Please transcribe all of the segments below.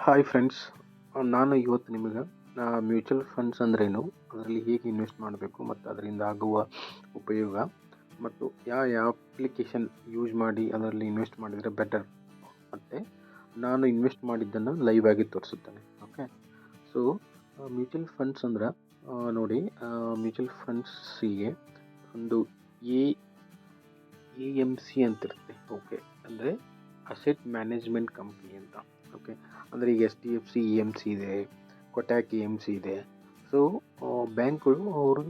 Hi friends, ನಾನು ಇವತ್ತು ನಿಮಗೆ ಮ್ಯೂಚುವಲ್ ಫಂಡ್ಸ್ ಅಂದ್ರೇನು, ಅದರಲ್ಲಿ ಹೇಗೆ ಇನ್ವೆಸ್ಟ್ ಮಾಡಬೇಕು ಮತ್ತು ಅದರಿಂದ ಆಗುವ ಉಪಯೋಗ ಮತ್ತು ಯಾವ ಅಪ್ಲಿಕೇಶನ್ ಯೂಸ್ ಮಾಡಿ ಅದರಲ್ಲಿ ಇನ್ವೆಸ್ಟ್ ಮಾಡಿದರೆ ಬೆಟರ್ ಮತ್ತು ನಾನು ಇನ್ವೆಸ್ಟ್ ಮಾಡಿದ್ದನ್ನು ಲೈವ್ ಆಗಿ ತೋರಿಸುತ್ತೇನೆ. ಓಕೆ, ಸೊ ಮ್ಯೂಚುವಲ್ ಫಂಡ್ಸ್ ಅಂದ್ರೆ ನೋಡಿ, ಮ್ಯೂಚುವಲ್ ಫಂಡ್ಸಿಗೆ ಒಂದು ಎ ಎಮ್ ಸಿ ಅಂತಿರುತ್ತೆ. ಓಕೆ, ಅಂದರೆ ಅಸೆಟ್ ಮ್ಯಾನೇಜ್ಮೆಂಟ್ ಕಂಪ್ನಿ ಅಂತ. ಓಕೆ, ಅಂದರೆ ಈಗ HDFC EMC ಇದೆ, ಕೊಟ್ಯಾಕ್ EMC ಇದೆ. ಸೊ ಬ್ಯಾಂಕ್ಗಳು ಅವರು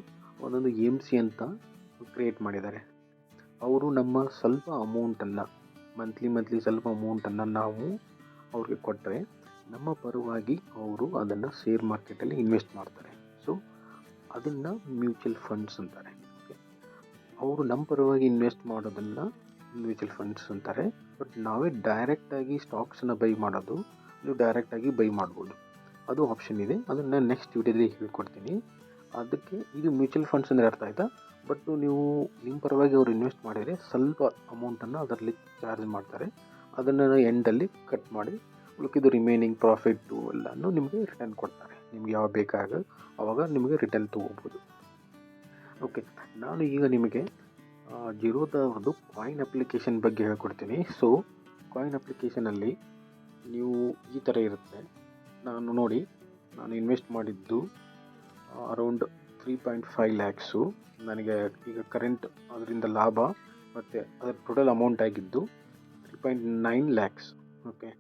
ಒಂದೊಂದು EMC ಅಂತ ಕ್ರಿಯೇಟ್ ಮಾಡಿದ್ದಾರೆ. ಅವರು ನಮ್ಮ ಸ್ವಲ್ಪ ಅಮೌಂಟನ್ನು ಮಂತ್ಲಿ ಸ್ವಲ್ಪ ಅಮೌಂಟನ್ನು ನಾವು ಅವ್ರಿಗೆ ಕೊಟ್ಟರೆ ನಮ್ಮ ಪರವಾಗಿ ಅವರು ಅದನ್ನು ಶೇರ್ ಮಾರ್ಕೆಟಲ್ಲಿ ಇನ್ವೆಸ್ಟ್ ಮಾಡ್ತಾರೆ. ಸೊ ಅದನ್ನು ಮ್ಯೂಚುವಲ್ ಫಂಡ್ಸ್ ಅಂತಾರೆ. ಓಕೆ, ಅವರು ನಮ್ಮ ಪರವಾಗಿ ಇನ್ವೆಸ್ಟ್ ಮಾಡೋದನ್ನು ಮ್ಯೂಚುವಲ್ ಫಂಡ್ಸ್ ಅಂತಾರೆ. ಬಟ್ ನಾವೇ ಡೈರೆಕ್ಟಾಗಿ ಸ್ಟಾಕ್ಸನ್ನು ಬೈ ಮಾಡೋದು, ನೀವು ಡೈರೆಕ್ಟಾಗಿ ಬೈ ಮಾಡ್ಬೋದು, ಅದು ಆಪ್ಷನ್ ಇದೆ. ಅದನ್ನು ನೆಕ್ಸ್ಟ್ ವಿಡಿಯೋದಲ್ಲಿ ಹೇಳ್ಕೊಡ್ತೀನಿ. ಅದಕ್ಕೆ ಇದು ಮ್ಯೂಚುವಲ್ ಫಂಡ್ಸ್ ಅಂದರೆ ಅರ್ಥ ಆಯಿತಾ. ಬಟ್ ನೀವು ನಿಮ್ಮ ಪರವಾಗಿ ಅವರು ಇನ್ವೆಸ್ಟ್ ಮಾಡಿದರೆ ಸ್ವಲ್ಪ ಅಮೌಂಟನ್ನು ಅದರಲ್ಲಿ ಚಾರ್ಜ್ ಮಾಡ್ತಾರೆ. ಅದನ್ನು ಎಂಡಲ್ಲಿ ಕಟ್ ಮಾಡಿ ಉಳಿಕಿದ್ದು ರಿಮೈನಿಂಗ್ ಪ್ರಾಫಿಟ್ಟು ಎಲ್ಲನೂ ನಿಮಗೆ ರಿಟರ್ನ್ ಕೊಡ್ತಾರೆ. ನಿಮ್ಗೆ ಯಾವಾಗ ಬೇಕಾಗ ಆವಾಗ ನಿಮಗೆ ರಿಟರ್ನ್ ತೊಗೋಬೋದು. ಓಕೆ, ನಾನು ಈಗ ನಿಮಗೆ ಜಿರೋದವ್ರದ್ದು ಕಾಯಿನ್ ಅಪ್ಲಿಕೇಶನ್ ಬಗ್ಗೆ ಹೇಳ್ಕೊಡ್ತೀನಿ. ಸೊ ಕಾಯಿನ್ ಅಪ್ಲಿಕೇಶನಲ್ಲಿ ನೀವು ಈ ಥರ ಇರುತ್ತೆ. ನಾನು ಇನ್ವೆಸ್ಟ್ ಮಾಡಿದ್ದು ಅರೌಂಡ್ 3.5 ಲ್ಯಾಕ್ಸು. ನನಗೆ ಈಗ ಕರೆಂಟ್ ಅದರಿಂದ ಲಾಭ ಮತ್ತು ಅದರ ಟೋಟಲ್ ಅಮೌಂಟ್ ಆಗಿದ್ದು 3.9 ಲ್ಯಾಕ್ಸ್. ಓಕೆ,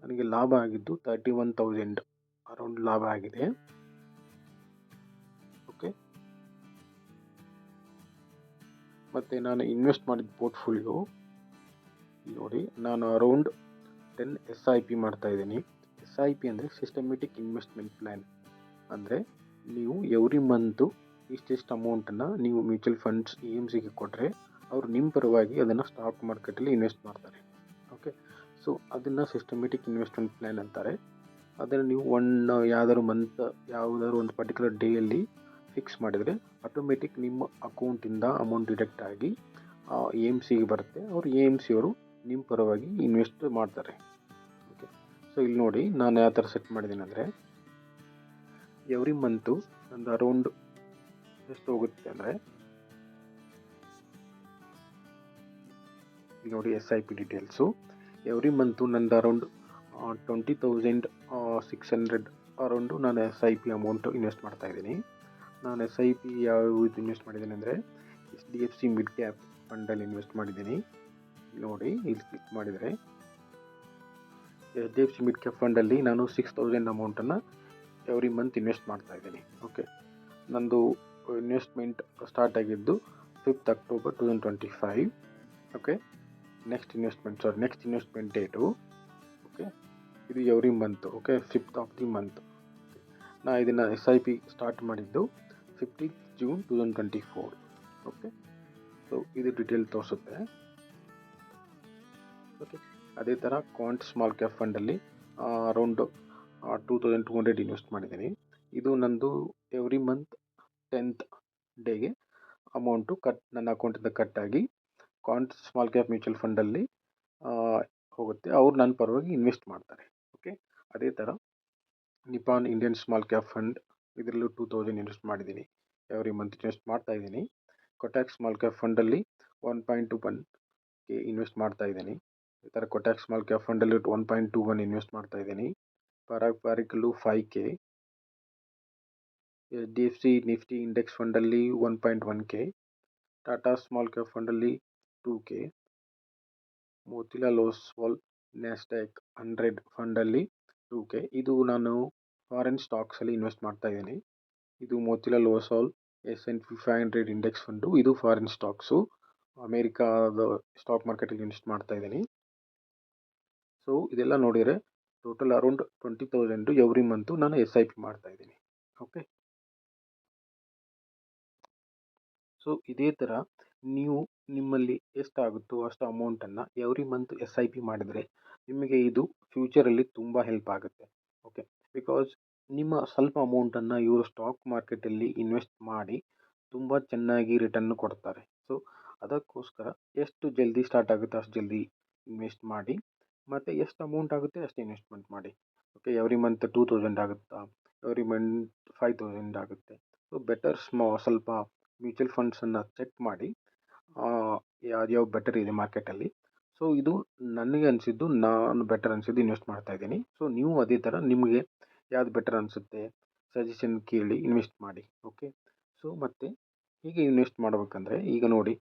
ನನಗೆ ಲಾಭ ಆಗಿದ್ದು 31,000 ಅರೌಂಡ್ ಲಾಭ ಆಗಿದೆ. ಓಕೆ, ಮತ್ತು ನಾನು ಇನ್ವೆಸ್ಟ್ ಮಾಡಿದ ಪೋರ್ಟ್ಫೋಲಿಯೋ ನೋಡಿ, ನಾನು ಅರೌಂಡ್ 10 SIP ಮಾಡ್ತಾಯಿದ್ದೀನಿ. SIP ಅಂದರೆ ಸಿಸ್ಟಮೆಟಿಕ್ ಇನ್ವೆಸ್ಟ್ಮೆಂಟ್ ಪ್ಲ್ಯಾನ್. ಅಂದರೆ ನೀವು ಎವ್ರಿ ಮಂತು ಇಷ್ಟಿಷ್ಟು ಅಮೌಂಟನ್ನು ನೀವು ಮ್ಯೂಚುವಲ್ ಫಂಡ್ಸ್ EMCಗೆ ಕೊಟ್ಟರೆ ಅವರು ನಿಮ್ಮ ಪರವಾಗಿ ಅದನ್ನು ಸ್ಟಾಕ್ ಮಾರ್ಕೆಟಲ್ಲಿ ಇನ್ವೆಸ್ಟ್ ಮಾಡ್ತಾರೆ. ಓಕೆ, ಸೊ ಅದನ್ನು ಸಿಸ್ಟಮೆಟಿಕ್ ಇನ್ವೆಸ್ಟ್ಮೆಂಟ್ ಪ್ಲ್ಯಾನ್ ಅಂತಾರೆ. ಅದನ್ನು ನೀವು ಯಾವುದಾದ್ರು ಒಂದು ಪರ್ಟಿಕ್ಯುಲರ್ ಡೇಯಲ್ಲಿ ಫಿಕ್ಸ್ ಮಾಡಿದರೆ ಆಟೋಮೆಟಿಕ್ ನಿಮ್ಮ ಅಕೌಂಟಿಂದ ಅಮೌಂಟ್ ಡಿಡಕ್ಟ್ ಆಗಿ EMCಗೆ ಬರುತ್ತೆ. ಅವರು EMC ಅವರು ನಿಮ್ಮ ಪರವಾಗಿ ಇನ್ವೆಸ್ಟ್ ಮಾಡ್ತಾರೆ. ಓಕೆ, ಸೊ ಇಲ್ಲಿ ನೋಡಿ ನಾನು ಯಾವ ಥರ ಸೆಟ್ ಮಾಡಿದ್ದೀನಿ ಅಂದರೆ, ಎವ್ರಿ ಮಂತು ನಂದು ಅರೌಂಡ್ ಎಷ್ಟು ಹೋಗುತ್ತೆ ಅಂದರೆ, ಇಲ್ಲಿ ನೋಡಿ SIP ಡೀಟೇಲ್ಸು. ಎವ್ರಿ ಮಂತು ನಂದು ಅರೌಂಡ್ 20,600 ಅರೌಂಡು ನಾನು SIP ಅಮೌಂಟು ಇನ್ವೆಸ್ಟ್ ಮಾಡ್ತಾಯಿದ್ದೀನಿ. ನಾನು SIP ಯಾವ ಇನ್ವೆಸ್ಟ್ ಮಾಡಿದ್ದೀನಿ ಅಂದರೆ HDFC ಮಿಡ್ ಕ್ಯಾಪ್ ಫಂಡಲ್ಲಿ ಇನ್ವೆಸ್ಟ್ ಮಾಡಿದ್ದೀನಿ. ನೋಡಿ ಇಲ್ಲಿ ಕ್ಲಿಕ್ ಮಾಡಿದರೆ HDFC ಮಿಡ್ ಕ್ಯಾಪ್ ಫಂಡಲ್ಲಿ ನಾನು 6,000 ಅಮೌಂಟನ್ನು ಎವ್ರಿ ಮಂತ್ ಇನ್ವೆಸ್ಟ್ ಮಾಡ್ತಾಯಿದ್ದೀನಿ. ಓಕೆ, ನಂದು ಇನ್ವೆಸ್ಟ್ಮೆಂಟ್ ಸ್ಟಾರ್ಟ್ ಆಗಿದ್ದು 5th October 2025. Okay, next investment date. Okay, ಇದು every month. Okay, 5th of the month. ನಾ ಇದನ್ನು SIP ಸ್ಟಾರ್ಟ್ ಮಾಡಿದ್ದು 15th June 2024. ಓಕೆ, ಸೊ ಇದು ಡೀಟೇಲ್ ತೋರಿಸುತ್ತೆ. ಓಕೆ, ಅದೇ ಥರ ಕ್ವಾಂಟ್ ಸ್ಮಾಲ್ ಕ್ಯಾಪ್ ಫಂಡಲ್ಲಿ ಅರೌಂಡ್ 2,200 ಇನ್ವೆಸ್ಟ್ ಮಾಡಿದ್ದೀನಿ. ಇದು ನಂದು ಎವ್ರಿ ಮಂತ್ 10th ಡೇಗೆ ಅಮೌಂಟು ನನ್ನ ಅಕೌಂಟಿಂದ ಕಟ್ಟಾಗಿ ಕ್ವಾಂಟ್ ಸ್ಮಾಲ್ ಕ್ಯಾಪ್ ಮ್ಯೂಚುವಲ್ ಫಂಡಲ್ಲಿ ಹೋಗುತ್ತೆ. ಅವ್ರು ನನ್ನ ಪರವಾಗಿ ಇನ್ವೆಸ್ಟ್ ಮಾಡ್ತಾರೆ. ಓಕೆ, ಅದೇ ಥರ Nippon Indian small cap fund, ಇದರಲ್ಲೂ 2,000 ಇನ್ವೆಸ್ಟ್ ಮಾಡಿದ್ದೀನಿ. ಎವ್ರಿ ಮಂತ್ ಇನ್ವೆಸ್ಟ್ ಮಾಡ್ತಾಯಿದ್ದೀನಿ. ಕೊಟ್ಯಾಕ್ ಸ್ಮಾಲ್ ಕ್ಯಾಪ್ ಫಂಡಲ್ಲಿ 1.21K ಇನ್ವೆಸ್ಟ್ ಮಾಡ್ತಾಯಿದ್ದೀನಿ. ಈ ಥರ ಕೊಟ್ಯಾಕ್ ಸ್ಮಾಲ್ ಕ್ಯಾಪ್ ಫಂಡಲ್ಲಿ 1.21 ಇನ್ವೆಸ್ಟ್ ಮಾಡ್ತಾಯಿದ್ದೀನಿ. ಪಾರಿಕಲ್ಲು 5K. HDFC ನಿಫ್ಟಿ ಇಂಡೆಕ್ಸ್ ಫಂಡಲ್ಲಿ 1.1K. ಟಾಟಾ ಸ್ಮಾಲ್ ಕ್ಯಾಪ್ ಫಂಡಲ್ಲಿ 2K. ಮೋತಿಲಾಲ್ ಓಸ್ವಾಲ್ ನ್ಯಾಸ್ಡ್ಯಾಕ್ 100 ಫಂಡಲ್ಲಿ 2K. ಇದು ನಾನು ಫಾರಿನ್ ಸ್ಟಾಕ್ಸಲ್ಲಿ ಇನ್ವೆಸ್ಟ್ ಮಾಡ್ತಾಯಿದ್ದೀನಿ. ಇದು Motilal Oswal S&P 500 index fund. ಇದು ಫಾರಿನ್ ಸ್ಟಾಕ್ಸು, ಅಮೇರಿಕಾದ ಸ್ಟಾಕ್ ಮಾರ್ಕೆಟಲ್ಲಿ ಇನ್ವೆಸ್ಟ್ ಮಾಡ್ತಾಯಿದ್ದೀನಿ. ಸೊ ಇದೆಲ್ಲ ನೋಡಿದರೆ ಟೋಟಲ್ ಅರೌಂಡ್ 20,000 ಎವ್ರಿ ಮಂತು ನಾನು SIP ಮಾಡ್ತಾಯಿದ್ದೀನಿ. ಓಕೆ, ಸೊ ಇದೇ ಥರ ನೀವು ನಿಮ್ಮಲ್ಲಿ ಎಷ್ಟಾಗುತ್ತೋ ಅಷ್ಟು ಅಮೌಂಟನ್ನು ಎವ್ರಿ ಮಂತ್ SIP ಮಾಡಿದರೆ ನಿಮಗೆ ಇದು ಫ್ಯೂಚರಲ್ಲಿ ತುಂಬ ಹೆಲ್ಪ್ ಆಗುತ್ತೆ. ಓಕೆ, ಬಿಕಾಸ್ ನಿಮ್ಮ ಸ್ವಲ್ಪ ಅಮೌಂಟನ್ನು ಇವರು ಸ್ಟಾಕ್ ಮಾರ್ಕೆಟಲ್ಲಿ ಇನ್ವೆಸ್ಟ್ ಮಾಡಿ ತುಂಬ ಚೆನ್ನಾಗಿ ರಿಟರ್ನ್ ಕೊಡ್ತಾರೆ. ಸೊ ಅದಕ್ಕೋಸ್ಕರ ಎಷ್ಟು ಜಲ್ದಿ ಸ್ಟಾರ್ಟ್ ಆಗುತ್ತೋ ಅಷ್ಟು ಜಲ್ದಿ ಇನ್ವೆಸ್ಟ್ ಮಾಡಿ ಮತ್ತು ಎಷ್ಟು ಅಮೌಂಟ್ ಆಗುತ್ತೆ ಅಷ್ಟು ಇನ್ವೆಸ್ಟ್ಮೆಂಟ್ ಮಾಡಿ. ಓಕೆ, ಎವ್ರಿ ಮಂತ್ 2000 ಆಗುತ್ತಾ, ಎವ್ರಿ ಮಂತ್ 5000 ಆಗುತ್ತೆ. ಸೊ ಬೆಟರ್ ಸ್ವಲ್ಪ ಮ್ಯೂಚುವಲ್ ಫಂಡ್ಸನ್ನು ಚೆಕ್ ಮಾಡಿ ಯಾವ್ಯಾವ ಬೆಟರ್ ಇದೆ ಮಾರ್ಕೆಟಲ್ಲಿ. ಸೊ ಇದು ನನಗೆ ಅನಿಸಿದ್ದು, ನಾನು ಬೆಟರ್ ಅನಿಸಿದ್ದು ಇನ್ವೆಸ್ಟ್ ಮಾಡ್ತಾ ಇದ್ದೀನಿ. ಸೊ ನೀವು ಅದೇ ಥರ ನಿಮಗೆ ಯಾವ್ದು ಬೆಟರ್ ಅನಿಸುತ್ತೆ ಸಜೆಷನ್ ಕೇಳಿ ಇನ್ವೆಸ್ಟ್ ಮಾಡಿ. ಓಕೆ, ಸೊ ಮತ್ತು ಹೀಗೆ ಇನ್ವೆಸ್ಟ್ ಮಾಡಬೇಕಂದ್ರೆ ಈಗ ನೋಡಿ,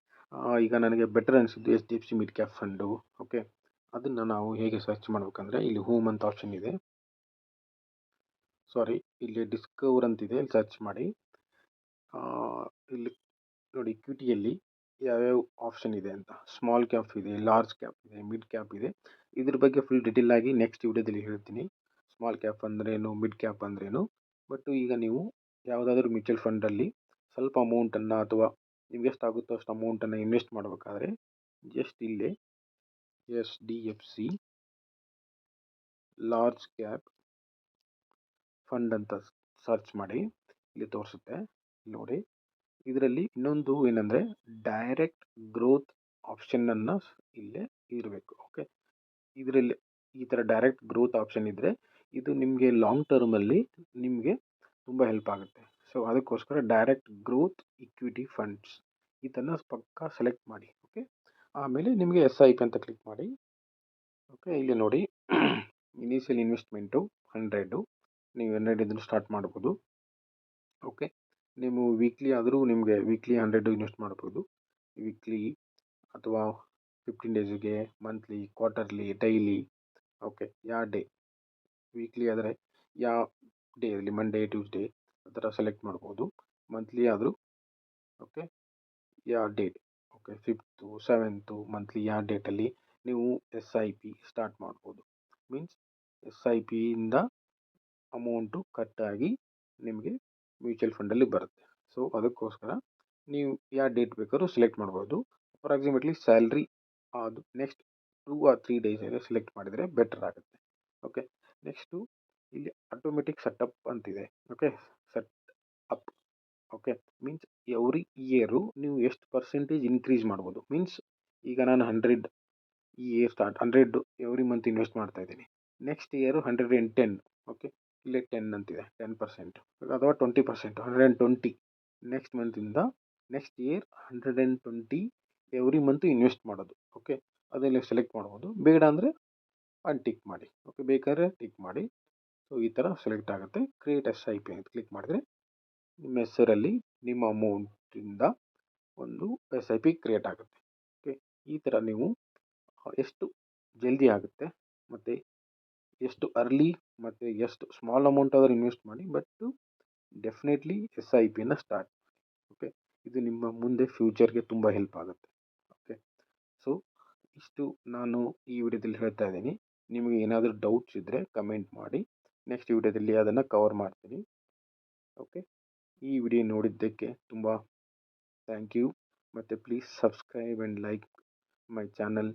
ಈಗ ನನಗೆ ಬೆಟರ್ ಅನಿಸಿದ್ದು HDFC mid cap fund. Okay, ಅದನ್ನು ನಾವು ಹೇಗೆ ಸರ್ಚ್ ಮಾಡ್ಬೇಕಂದ್ರೆ ಇಲ್ಲಿ ಹೋಮ್ ಅಂತ ಆಪ್ಷನ್ ಇದೆ, ಸಾರಿ ಇಲ್ಲಿ ಡಿಸ್ಕವರ್ ಅಂತಿದೆ, ಇಲ್ಲಿ ಸರ್ಚ್ ಮಾಡಿ. ಇಲ್ಲಿ ನೋಡಿ ಇಕ್ವಿಟಿಯಲ್ಲಿ ಯಾವ್ಯಾವ ಆಪ್ಷನ್ ಇದೆ ಅಂತ. ಸ್ಮಾಲ್ ಕ್ಯಾಪ್ ಇದೆ, ಲಾರ್ಜ್ ಕ್ಯಾಪ್ ಇದೆ, ಮಿಡ್ ಕ್ಯಾಪ್ ಇದೆ. ಇದ್ರ ಬಗ್ಗೆ ಫುಲ್ ಡಿಟೇಲ್ ಆಗಿ ನೆಕ್ಸ್ಟ್ ವಿಡಿಯೋದಲ್ಲಿ ಹೇಳ್ತೀನಿ. ಸ್ಮಾಲ್ ಕ್ಯಾಪ್ ಅಂದ್ರೇನು, ಮಿಡ್ ಕ್ಯಾಪ್ ಅಂದ್ರೇನು. ಬಟ್ ಈಗ ನೀವು ಯಾವುದಾದ್ರೂ ಮ್ಯೂಚುವಲ್ ಫಂಡಲ್ಲಿ ಸ್ವಲ್ಪ ಅಮೌಂಟನ್ನು ಅಥವಾ ನಿಮ್ಗೆ ಎಷ್ಟಾಗುತ್ತೋ ಅಷ್ಟು ಅಮೌಂಟನ್ನು ಇನ್ವೆಸ್ಟ್ ಮಾಡಬೇಕಾದ್ರೆ ಜಸ್ಟ್ ಇಲ್ಲೇ HDFC ಲಾರ್ಜ್ ಕ್ಯಾಪ್ ಫಂಡ್ ಅಂತ ಸರ್ಚ್ ಮಾಡಿ, ಇಲ್ಲಿ ತೋರಿಸುತ್ತೆ ನೋಡಿ. ಇದರಲ್ಲಿ ಇನ್ನೊಂದು ಏನಂದರೆ ಡೈರೆಕ್ಟ್ ಗ್ರೋತ್ ಆಪ್ಷನನ್ನು ಇಲ್ಲೇ ಇರಬೇಕು. ಓಕೆ, ಇದರಲ್ಲಿ ಈ ಥರ ಡೈರೆಕ್ಟ್ ಗ್ರೋತ್ ಆಪ್ಷನ್ ಇದ್ದರೆ ಇದು ನಿಮಗೆ ಲಾಂಗ್ ಟರ್ಮಲ್ಲಿ ನಿಮಗೆ ತುಂಬ ಹೆಲ್ಪ್ ಆಗುತ್ತೆ. ಸೊ ಅದಕ್ಕೋಸ್ಕರ ಡೈರೆಕ್ಟ್ ಗ್ರೋತ್ ಇಕ್ವಿಟಿ ಫಂಡ್ಸ್ ಇದನ್ನು ಪಕ್ಕಾ ಸೆಲೆಕ್ಟ್ ಮಾಡಿ. ಓಕೆ, ಆಮೇಲೆ ನಿಮಗೆ SIP ಅಂತ ಕ್ಲಿಕ್ ಮಾಡಿ. ಓಕೆ, ಇಲ್ಲಿ ನೋಡಿ ಇನಿಷಿಯಲ್ ಇನ್ವೆಸ್ಟ್ಮೆಂಟು 100, ನೀವು 100 ಇದನ್ನು ಸ್ಟಾರ್ಟ್ ಮಾಡ್ಬೋದು. ಓಕೆ, ನೀವು ವೀಕ್ಲಿ ಆದರೂ ನಿಮಗೆ ವೀಕ್ಲಿ 100 ಇನ್ವೆಸ್ಟ್ ಮಾಡ್ಬೋದು. ವೀಕ್ಲಿ ಅಥವಾ 15 ಡೇಸಿಗೆ, ಮಂತ್ಲಿ, ಕ್ವಾರ್ಟರ್ಲಿ, ಡೈಲಿ. ಓಕೆ, ಯಾವ ಡೇ, ವೀಕ್ಲಿ ಆದರೆ ಯಾವ ಡೇ ಇರಲಿ, ಮಂಡೇ, ಟ್ಯೂಸ್ಡೇ ಆ ಥರ ಸೆಲೆಕ್ಟ್ ಮಾಡ್ಬೋದು. ಮಂತ್ಲಿ ಆದರೂ ಓಕೆ, ಯಾವ date, okay 5th 7th monthly ಯಾವ ಡೇಟಲ್ಲಿ ನೀವು SIP ಸ್ಟಾರ್ಟ್ ಮಾಡ್ಬೋದು. ಮೀನ್ಸ್ SIPಯಿಂದ ಅಮೌಂಟು ಕಟ್ಟಾಗಿ ನಿಮಗೆ ಮ್ಯೂಚುವಲ್ ಫಂಡಲ್ಲಿ ಬರುತ್ತೆ. ಸೊ ಅದಕ್ಕೋಸ್ಕರ ನೀವು ಯಾವ ಡೇಟ್ ಬೇಕಾದ್ರೂ ಸೆಲೆಕ್ಟ್ ಮಾಡ್ಬೋದು. ಅಪ್ರಾಕ್ಸಿಮೇಟ್ಲಿ ಸ್ಯಾಲ್ರಿ ಅದು ನೆಕ್ಸ್ಟ್ 2 or 3 ಡೇಸಲ್ಲಿ ಸೆಲೆಕ್ಟ್ ಮಾಡಿದರೆ ಬೆಟರ್ ಆಗುತ್ತೆ. ಓಕೆ, ನೆಕ್ಸ್ಟು ಇಲ್ಲಿ ಆಟೋಮೆಟಿಕ್ ಸೆಟಪ್ ಅಂತಿದೆ. Okay, set up. Okay, means every year ನೀವು ಎಷ್ಟು ಪರ್ಸೆಂಟೇಜ್ ಇನ್ಕ್ರೀಸ್ ಮಾಡ್ಬೋದು. ಮೀನ್ಸ್ ಈಗ ನಾನು 100 ಈ ಇಯರ್ 100 ಎವ್ರಿ ಮಂತ್ ಇನ್ವೆಸ್ಟ್ ಮಾಡ್ತಾ ಇದ್ದೀನಿ. Next year 110. ಓಕೆ, ಇಲ್ಲೇ 10 ಅಂತಿದೆ, 10% ಅಥವಾ 20%, 120 ನೆಕ್ಸ್ಟ್ ಮಂತಿಂದ next year 120 every month invest ಮಾಡೋದು. ಓಕೆ, ಅದೆಲ್ಲ ಸೆಲೆಕ್ಟ್ ಮಾಡ್ಬೋದು. ಬೇಡ ಅಂದರೆ ಅನ್ಟಿಕ್ ಮಾಡಿ. ಓಕೆ, ಬೇಕಾದ್ರೆ ಟಿಕ್ ಮಾಡಿ. ಸೊ ಈ ಥರ ಸೆಲೆಕ್ಟ್ ಆಗುತ್ತೆ. ಕ್ರಿಯೇಟ್ SIP ಅಂತ ಕ್ಲಿಕ್ ಮಾಡಿದ್ರೆ ನಿಮ್ಮ ಹೆಸರಲ್ಲಿ ನಿಮ್ಮ ಅಮೌಂಟಿಂದ ಒಂದು SIP ಕ್ರಿಯೇಟ್ ಆಗುತ್ತೆ. ಓಕೆ, ಈ ಥರ ನೀವು ಎಷ್ಟು ಜಲ್ದಿ ಆಗುತ್ತೆ ಮತ್ತು ಎಷ್ಟು ಅರ್ಲಿ ಮತ್ತು ಎಷ್ಟು ಸ್ಮಾಲ್ ಅಮೌಂಟ್ ಆದರೂ ಇನ್ವೆಸ್ಟ್ ಮಾಡಿ, ಬಟ್ ಡೆಫಿನೆಟ್ಲಿ SIPನ ಸ್ಟಾರ್ಟ್ ಮಾಡಿ. ಓಕೆ, ಇದು ನಿಮ್ಮ ಮುಂದೆ ಫ್ಯೂಚರ್ಗೆ ತುಂಬ ಹೆಲ್ಪ್ ಆಗುತ್ತೆ. ಓಕೆ, ಸೊ ಇಷ್ಟು ನಾನು ಈ ವಿಡಿಯೋದಲ್ಲಿ ಹೇಳ್ತಾ ಇದ್ದೀನಿ. ನಿಮಗೆ ಏನಾದರೂ ಡೌಟ್ಸ್ ಇದ್ದರೆ ಕಮೆಂಟ್ ಮಾಡಿ, ನೆಕ್ಸ್ಟ್ ವಿಡಿಯೋದಲ್ಲಿ ಅದನ್ನು ಕವರ್ ಮಾಡ್ತೀನಿ. ಓಕೆ, ಈ ವಿಡಿಯೋ ನೋಡಿದ್ದಕ್ಕೆ ತುಂಬ ಥ್ಯಾಂಕ್ ಯು. ಮತ್ತು please subscribe and like my channel.